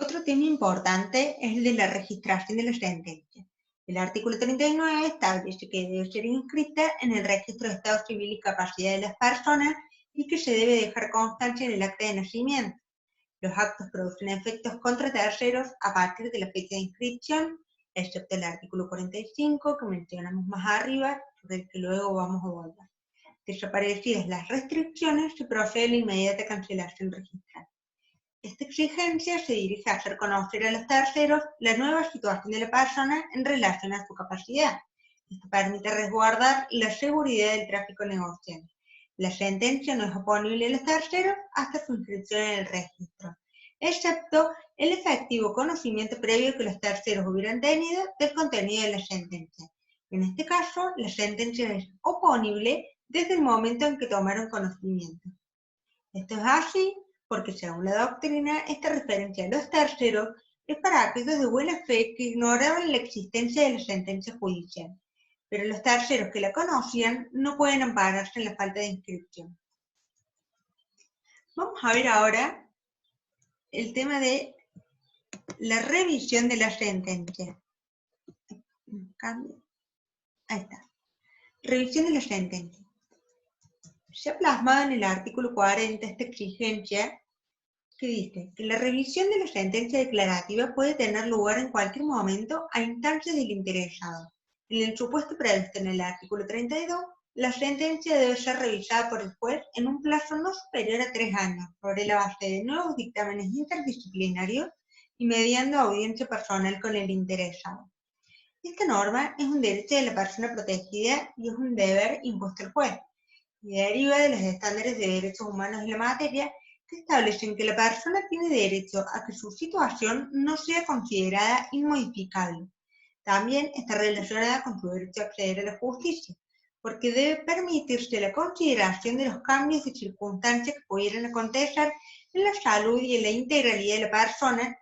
Otro tema importante es el de la registración de la sentencia. El artículo 39 establece que debe ser inscrita en el registro de estado civil y capacidad de las personas y que se debe dejar constancia en el acta de nacimiento. Los actos producen efectos contra terceros a partir de la fecha de inscripción, excepto el artículo 45 que mencionamos más arriba, sobre el que luego vamos a volver. Desaparecidas las restricciones, se procede a la inmediata cancelación registral. Esta exigencia se dirige a hacer conocer a los terceros la nueva situación de la persona en relación a su capacidad. Esto permite resguardar la seguridad del tráfico negocial. La sentencia no es oponible a los terceros hasta su inscripción en el registro, excepto el efectivo conocimiento previo que los terceros hubieran tenido del contenido de la sentencia. En este caso, la sentencia es oponible desde el momento en que tomaron conocimiento. Esto es así porque, según la doctrina, esta referencia a los terceros es para aquellos de buena fe que ignoraban la existencia de la sentencia judicial, pero los terceros que la conocían no pueden ampararse en la falta de inscripción. Vamos a ver ahora el tema de la revisión de la sentencia. Ahí está. Revisión de la sentencia. Se ha plasmado en el artículo 40 esta exigencia que dice que la revisión de la sentencia declarativa puede tener lugar en cualquier momento a instancias del interesado. En el supuesto previsto en el artículo 32, la sentencia debe ser revisada por el juez en un plazo no superior a 3 años, sobre la base de nuevos dictámenes interdisciplinarios y mediando audiencia personal con el interesado. Esta norma es un derecho de la persona protegida y es un deber impuesto al juez, y deriva de los estándares de derechos humanos en la materia que establecen que la persona tiene derecho a que su situación no sea considerada inmodificable. También está relacionada con su derecho a acceder a la justicia, porque debe permitirse la consideración de los cambios de circunstancias que pudieran acontecer en la salud y en la integralidad de la persona.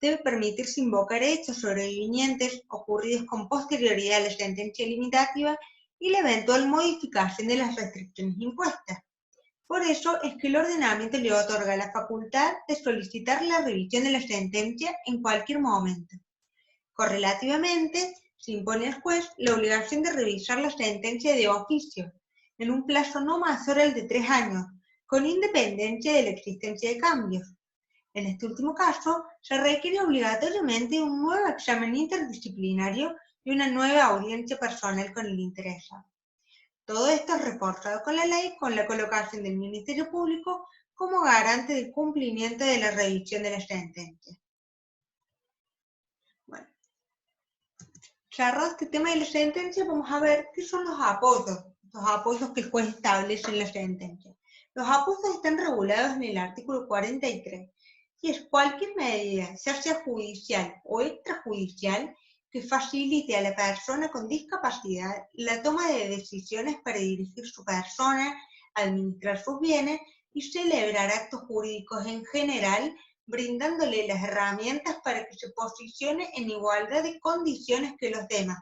Debe permitirse invocar hechos sobrevinientes ocurridos con posterioridad a la sentencia limitativa y la eventual modificación de las restricciones impuestas. Por eso es que el ordenamiento le otorga la facultad de solicitar la revisión de la sentencia en cualquier momento. Correlativamente, se impone al juez la obligación de revisar la sentencia de oficio, en un plazo no mayor al de 3 años, con independencia de la existencia de cambios. En este último caso, se requiere obligatoriamente un nuevo examen interdisciplinario y una nueva audiencia personal con el interesado. Todo esto es reforzado con la ley, con la colocación del Ministerio Público como garante del cumplimiento de la revisión de la sentencia. Bueno, cerrado este tema de la sentencia, vamos a ver qué son los apoyos que el juez establece en la sentencia. Los apoyos están regulados en el artículo 43, y es cualquier medida, ya sea judicial o extrajudicial, que facilite a la persona con discapacidad la toma de decisiones para dirigir su persona, administrar sus bienes y celebrar actos jurídicos en general, brindándole las herramientas para que se posicione en igualdad de condiciones que los demás.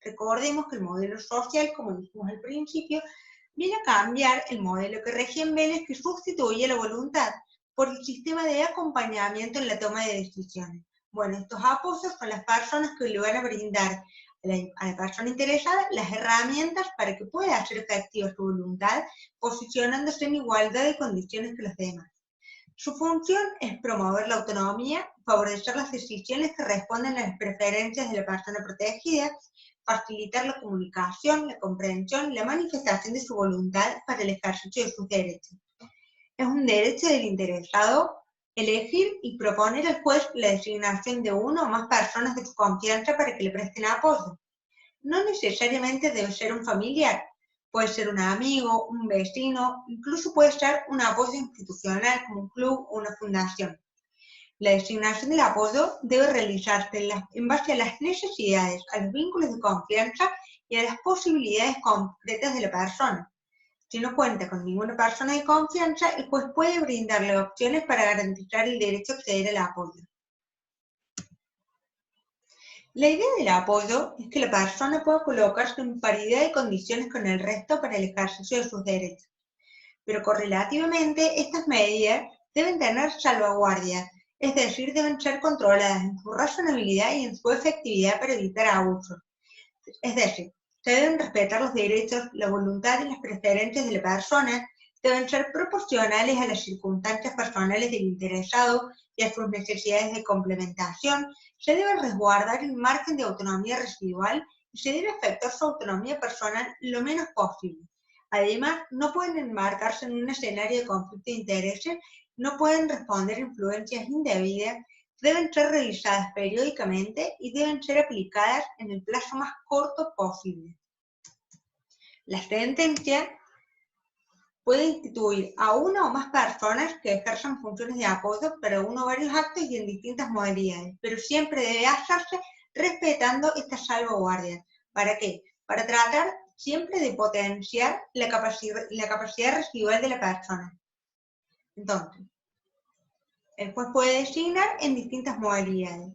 Recordemos que el modelo social, como dijimos al principio, viene a cambiar el modelo que regía en Vélez, que sustituye la voluntad por el sistema de acompañamiento en la toma de decisiones. Bueno, estos apoyos son las personas que le van a brindar a la persona interesada las herramientas para que pueda hacer efectiva su voluntad, posicionándose en igualdad de condiciones que los demás. Su función es promover la autonomía, favorecer las decisiones que responden a las preferencias de la persona protegida, facilitar la comunicación, la comprensión, la manifestación de su voluntad para el ejercicio de sus derechos. Es un derecho del interesado elegir y proponer al juez la designación de uno o más personas de su confianza para que le presten apoyo. No necesariamente debe ser un familiar, puede ser un amigo, un vecino, incluso puede ser un apoyo institucional como un club o una fundación. La designación del apoyo debe realizarse en base a las necesidades, a los vínculos de confianza y a las posibilidades concretas de la persona. Si no cuenta con ninguna persona de confianza, el juez puede brindarle opciones para garantizar el derecho a acceder al apoyo. La idea del apoyo es que la persona pueda colocarse en paridad de condiciones con el resto para el ejercicio de sus derechos. Pero correlativamente, estas medidas deben tener salvaguardias es decir, deben ser controladas en su razonabilidad y en su efectividad para evitar abusos. Es decir, se deben respetar los derechos, la voluntad y las preferencias de la persona, deben ser proporcionales a las circunstancias personales del interesado y a sus necesidades de complementación, se debe resguardar el margen de autonomía residual y se debe afectar su autonomía personal lo menos posible. Además, no pueden enmarcarse en un escenario de conflicto de intereses, no pueden responder a influencias indebidas, deben ser revisadas periódicamente y deben ser aplicadas en el plazo más corto posible. La sentencia puede instituir a una o más personas que ejerzan funciones de apoyo para uno o varios actos y en distintas modalidades, pero siempre debe hacerse respetando estas salvaguardias. ¿Para qué? Para tratar siempre de potenciar la capacidad residual de la persona. Entonces, el juez puede designar en distintas modalidades.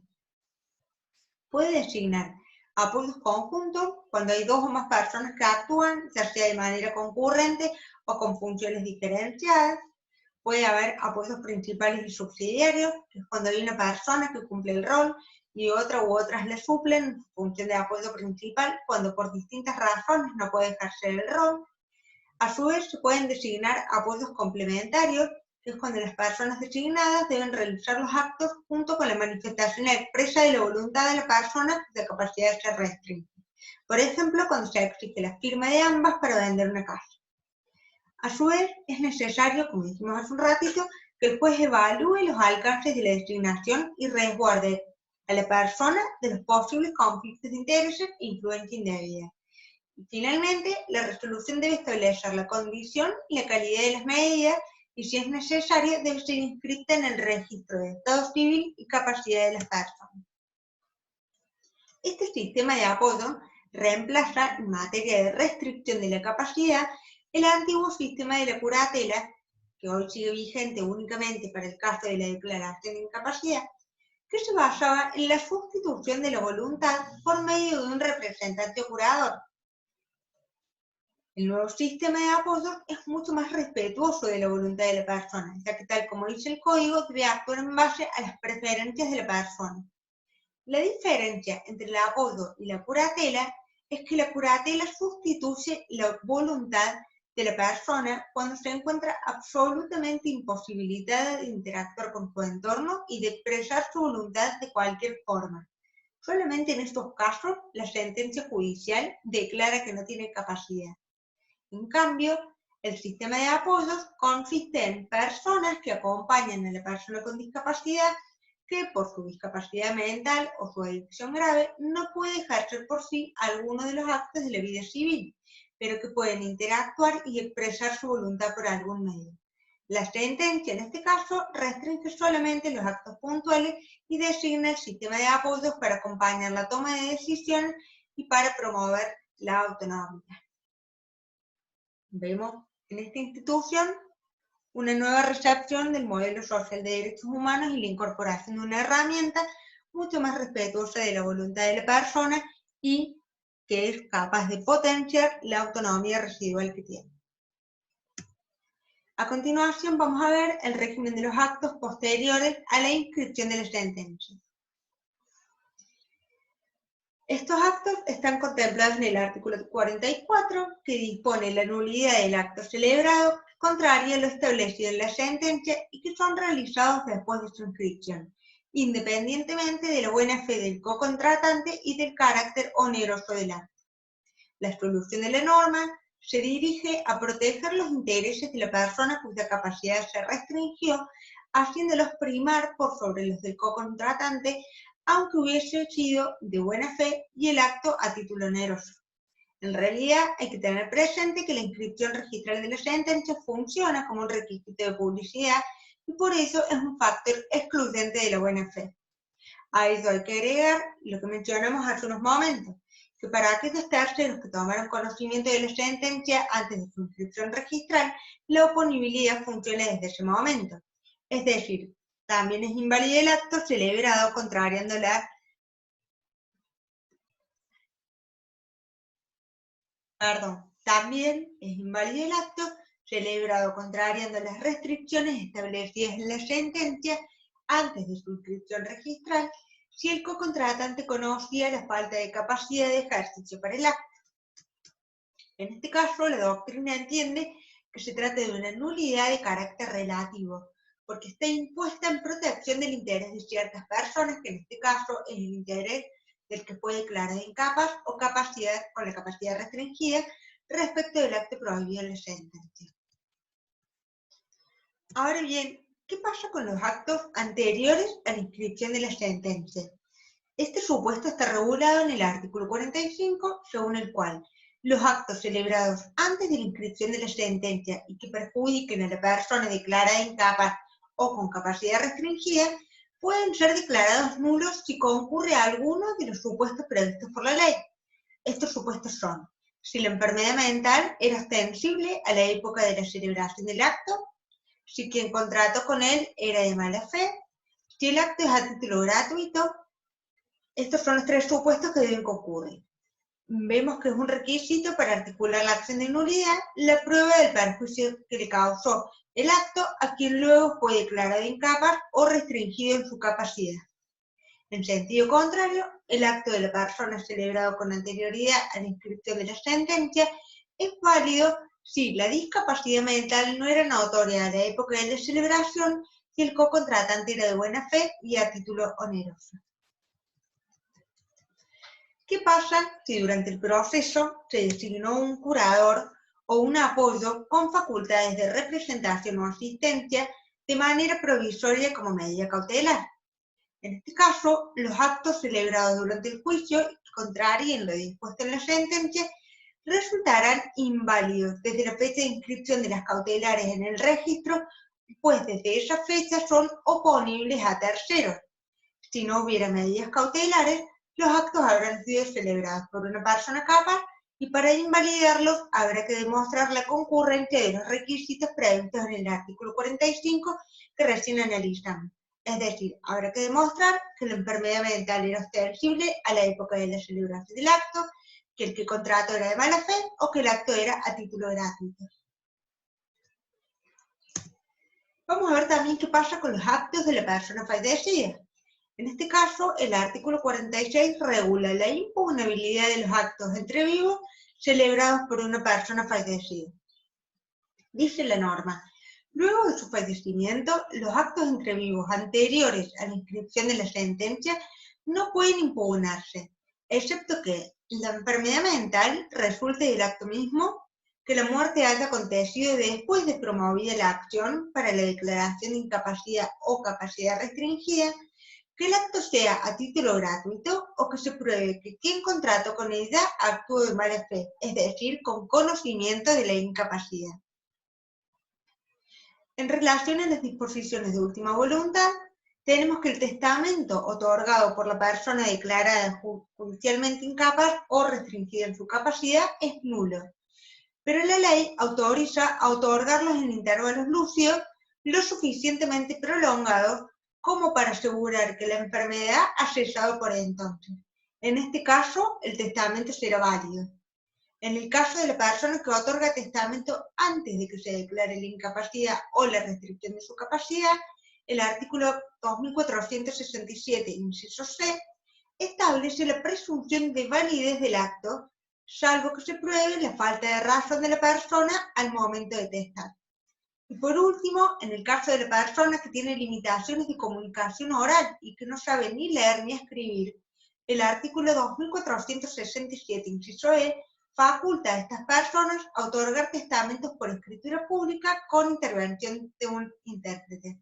Puede designar apoyos conjuntos cuando hay dos o más personas que actúan, ya sea de manera concurrente o con funciones diferenciadas. Puede haber apoyos principales y subsidiarios, que es cuando hay una persona que cumple el rol y otra u otras le suplen en función de apoyo principal, cuando por distintas razones no puede ejercer el rol. A su vez, se pueden designar apoyos complementarios, que es cuando las personas designadas deben realizar los actos junto con la manifestación expresa de la voluntad de la persona de capacidad de ser restringida. Por ejemplo, cuando se exige la firma de ambas para vender una casa. A su vez, es necesario, como dijimos hace un ratito, que el juez evalúe los alcances de la designación y resguarde a la persona de los posibles conflictos de intereses e influencia indebida. Y finalmente, la resolución debe establecer la condición y la calidad de las medidas y, si es necesario, debe ser inscrita en el registro de estado civil y capacidad de las personas. Este sistema de apoyo reemplaza, en materia de restricción de la capacidad, el antiguo sistema de la curatela, que hoy sigue vigente únicamente para el caso de la declaración de incapacidad, que se basaba en la sustitución de la voluntad por medio de un representante o curador. El nuevo sistema de apoyo es mucho más respetuoso de la voluntad de la persona, ya que, tal como dice el código, debe actuar en base a las preferencias de la persona. La diferencia entre el apoyo y la curatela es que la curatela sustituye la voluntad de la persona cuando se encuentra absolutamente imposibilitada de interactuar con su entorno y de expresar su voluntad de cualquier forma. Solamente en estos casos la sentencia judicial declara que no tiene capacidad. En cambio, el sistema de apoyos consiste en personas que acompañan a la persona con discapacidad que por su discapacidad mental o su adicción grave no puede ejercer por sí alguno de los actos de la vida civil, pero que pueden interactuar y expresar su voluntad por algún medio. La sentencia, en este caso, restringe solamente los actos puntuales y designa el sistema de apoyos para acompañar la toma de decisiones y para promover la autonomía. Vemos en esta institución una nueva recepción del modelo social de derechos humanos y la incorporación de una herramienta mucho más respetuosa de la voluntad de la persona y que es capaz de potenciar la autonomía residual que tiene. A continuación vamos a ver el régimen de los actos posteriores a la inscripción de la sentencia. Estos actos están contemplados en el artículo 44, que dispone la nulidad del acto celebrado contrario a lo establecido en la sentencia y que son realizados después de su inscripción, independientemente de la buena fe del co-contratante y del carácter oneroso del acto. La solución de la norma se dirige a proteger los intereses de la persona cuya capacidad se restringió, haciéndolos primar por sobre los del co-contratante, aunque hubiese sido de buena fe y el acto a título oneroso. En realidad, hay que tener presente que la inscripción registral de la sentencia funciona como un requisito de publicidad y por eso es un factor excluyente de la buena fe. A eso hay que agregar lo que mencionamos hace unos momentos, que para aquellos terceros que tomaron conocimiento de la sentencia antes de su inscripción registral, la oponibilidad funciona desde ese momento. Es decir, también es inválido el acto celebrado contrariando la... También es inválido el acto celebrado contrariando las restricciones establecidas en la sentencia antes de su inscripción registral si el cocontratante conocía la falta de capacidad de ejercicio para el acto. En este caso, la doctrina entiende que se trata de una nulidad de carácter relativo, porque está impuesta en protección del interés de ciertas personas, que en este caso es el interés del que fue declarado incapaz o con la capacidad restringida respecto del acto prohibido en la sentencia. Ahora bien, ¿qué pasa con los actos anteriores a la inscripción de la sentencia? Este supuesto está regulado en el artículo 45, según el cual los actos celebrados antes de la inscripción de la sentencia y que perjudiquen a la persona declarada incapaz o con capacidad restringida pueden ser declarados nulos si concurre a alguno de los supuestos previstos por la ley. Estos supuestos son: si la enfermedad mental era ostensible a la época de la celebración del acto, si quien contrató con él era de mala fe, si el acto es a título gratuito. Estos son los tres supuestos que deben concurrir. Vemos que es un requisito para articular la acción de nulidad la prueba del perjuicio que le causó el acto a quien luego fue declarado incapaz o restringido en su capacidad. En sentido contrario, el acto de la persona celebrado con anterioridad a la inscripción de la sentencia es válido si la discapacidad mental no era notoria a la época de la celebración y el cocontratante era de buena fe y a título oneroso. ¿Qué pasa si durante el proceso se designó un curador o un apoyo con facultades de representación o asistencia de manera provisoria como medida cautelar? En este caso, los actos celebrados durante el juicio que contraríen lo dispuesto en la sentencia resultarán inválidos desde la fecha de inscripción de las cautelares en el registro, pues desde esa fecha son oponibles a terceros. Si no hubiera medidas cautelares, los actos habrán sido celebrados por una persona capaz y para invalidarlos habrá que demostrar la concurrencia de los requisitos previstos en el artículo 45 que recién analizamos. Es decir, habrá que demostrar que la enfermedad mental era ostensible a la época de la celebración del acto, que el que contrató era de mala fe o que el acto era a título gratuito. Vamos a ver también qué pasa con los actos de la persona fallecida. En este caso, el artículo 46 regula la impugnabilidad de los actos entre vivos celebrados por una persona fallecida. Dice la norma: luego de su fallecimiento, los actos entre vivos anteriores a la inscripción de la sentencia no pueden impugnarse, excepto que la enfermedad mental resulte del acto mismo, que la muerte haya acontecido después de promovida la acción para la declaración de incapacidad o capacidad restringida, que el acto sea a título gratuito o que se pruebe que quien contrató con ella actuó de mala fe, es decir, con conocimiento de la incapacidad. En relación a las disposiciones de última voluntad, tenemos que el testamento otorgado por la persona declarada judicialmente incapaz o restringida en su capacidad es nulo, pero la ley autoriza a otorgarlos en intervalos lúcidos lo suficientemente prolongados como para asegurar que la enfermedad ha cesado por entonces. En este caso, el testamento será válido. En el caso de la persona que otorga testamento antes de que se declare la incapacidad o la restricción de su capacidad, el artículo 2467, inciso C, establece la presunción de validez del acto, salvo que se pruebe la falta de razón de la persona al momento de testar. Y por último, en el caso de la persona que tiene limitaciones de comunicación oral y que no sabe ni leer ni escribir, el artículo 2467, inciso E, faculta a estas personas a otorgar testamentos por escritura pública con intervención de un intérprete.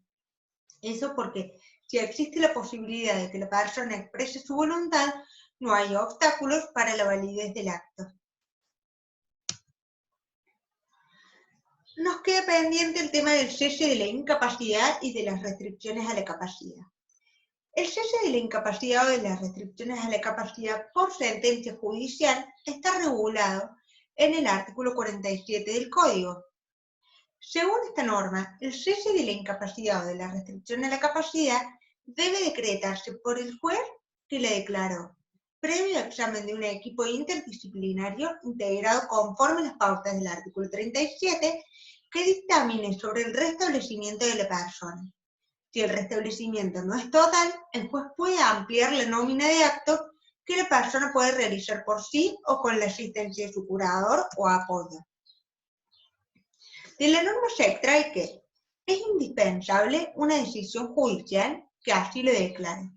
Eso porque si existe la posibilidad de que la persona exprese su voluntad, no hay obstáculos para la validez del acto. Nos queda pendiente el tema del cese de la incapacidad y de las restricciones a la capacidad. El cese de la incapacidad o de las restricciones a la capacidad por sentencia judicial está regulado en el artículo 47 del Código. Según esta norma, el cese de la incapacidad o de la restricción a la capacidad debe decretarse por el juez que la declaró, previo examen de un equipo interdisciplinario integrado conforme a las pautas del artículo 37, que dictamine sobre el restablecimiento de la persona. Si el restablecimiento no es total, el juez puede ampliar la nómina de actos que la persona puede realizar por sí o con la asistencia de su curador o apoyo. De la norma se extrae que es indispensable una decisión judicial que así lo declare.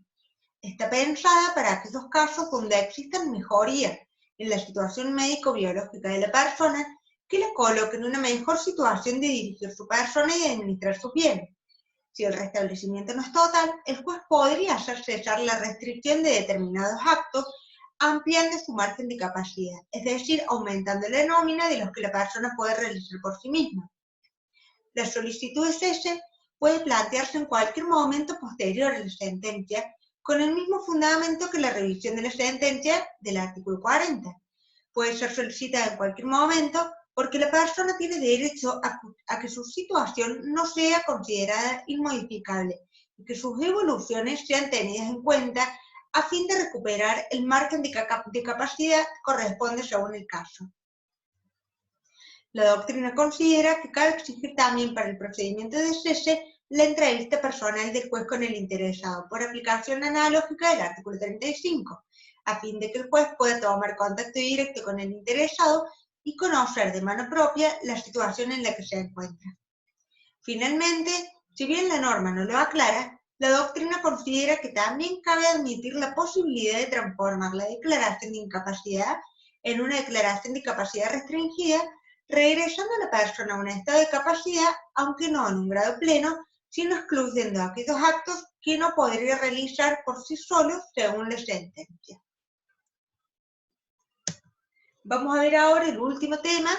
Está pensada para aquellos casos donde existan mejorías en la situación médico-biológica de la persona que la coloquen en una mejor situación de dirigir su persona y de administrar sus bienes. Si el restablecimiento no es total, el juez podría hacer cesar la restricción de determinados actos ampliando su margen de capacidad, es decir, aumentando la nómina de los que la persona puede realizar por sí misma. La solicitud de cese puede plantearse en cualquier momento posterior a la sentencia, con el mismo fundamento que la revisión de la sentencia del artículo 40. Puede ser solicitada en cualquier momento porque la persona tiene derecho a que su situación no sea considerada inmodificable y que sus evoluciones sean tenidas en cuenta a fin de recuperar el margen de capacidad que corresponde según el caso. La doctrina considera que cabe exigir también para el procedimiento de cese la entrevista personal del juez con el interesado, por aplicación analógica del artículo 35, a fin de que el juez pueda tomar contacto directo con el interesado y conocer de mano propia la situación en la que se encuentra. Finalmente, si bien la norma no lo aclara, la doctrina considera que también cabe admitir la posibilidad de transformar la declaración de incapacidad en una declaración de capacidad restringida, regresando a la persona a un estado de capacidad, aunque no en un grado pleno, sino excluyendo aquellos actos que no podría realizar por sí solo según la sentencia. Vamos a ver ahora el último tema,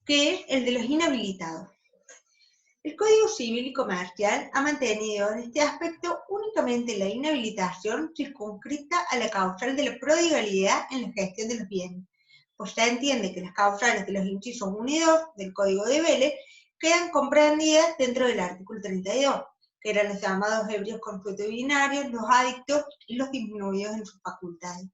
que es el de los inhabilitados. El Código Civil y Comercial ha mantenido en este aspecto únicamente la inhabilitación circunscrita a la causal de la prodigalidad en la gestión de los bienes, pues se entiende que las causales de los incisos 1 y 2 del Código de Vélez quedan comprendidas dentro del artículo 32, que eran los llamados ebrios consuetudinarios, los adictos y los disminuidos en sus facultades.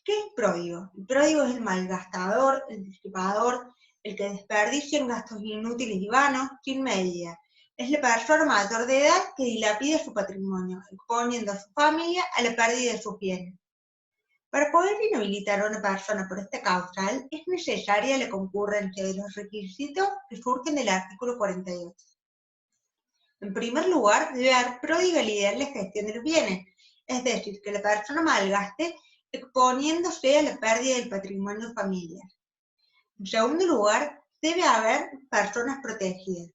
¿Qué es pródigo? El pródigo es el malgastador, el disipador, el que desperdicia en gastos inútiles y vanos, sin medida. Es la persona mayor de edad que dilapida su patrimonio, exponiendo a su familia a la pérdida de sus bienes. Para poder inhabilitar a una persona por esta causal, es necesaria la concurrencia de los requisitos que surgen del artículo 48. En primer lugar, debe haber prodigalidad en la gestión de los bienes, es decir, que la persona malgaste exponiéndose a la pérdida del patrimonio familiar. En segundo lugar, debe haber personas protegidas,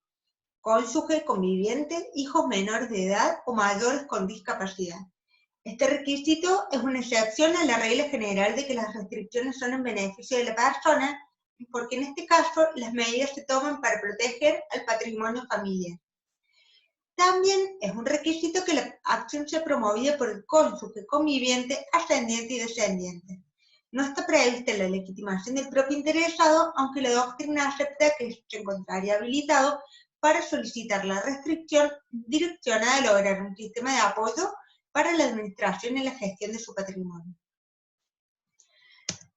cónyuge, conviviente, hijos menores de edad o mayores con discapacidad. Este requisito es una excepción a la regla general de que las restricciones son en beneficio de la persona, porque en este caso las medidas se toman para proteger al patrimonio familiar. También es un requisito que la acción sea promovida por el cónyuge, conviviente, ascendiente y descendiente. No está prevista la legitimación del propio interesado, aunque la doctrina acepta que se encontraría habilitado para solicitar la restricción direccionada a lograr un sistema de apoyo para la administración y la gestión de su patrimonio.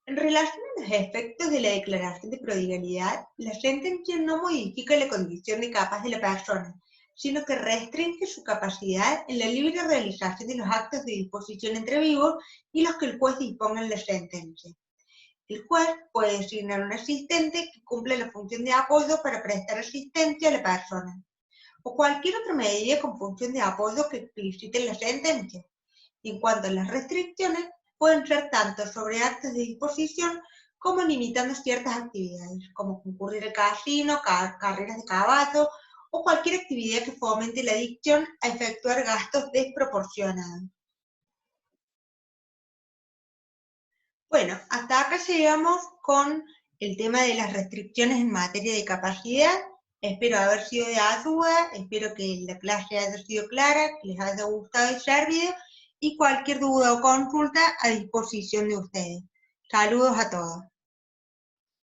En relación a los efectos de la declaración de prodigalidad, la sentencia no modifica la condición de capaz de la persona, sino que restringe su capacidad en la libre realización de los actos de disposición entre vivos y los que el juez disponga en la sentencia. El juez puede designar un asistente que cumpla la función de apoyo para prestar asistencia a la persona, o cualquier otra medida con función de apoyo que explicite la sentencia. Y en cuanto a las restricciones, pueden ser tanto sobre actos de disposición como limitando ciertas actividades, como concurrir al casino, carreras de caballo, o cualquier actividad que fomente la adicción a efectuar gastos desproporcionados. Bueno, hasta acá llegamos con el tema de las restricciones en materia de capacidad. Espero haber sido de ayuda, espero que la clase haya sido clara, que les haya gustado y servido, y cualquier duda o consulta a disposición de ustedes. Saludos a todos.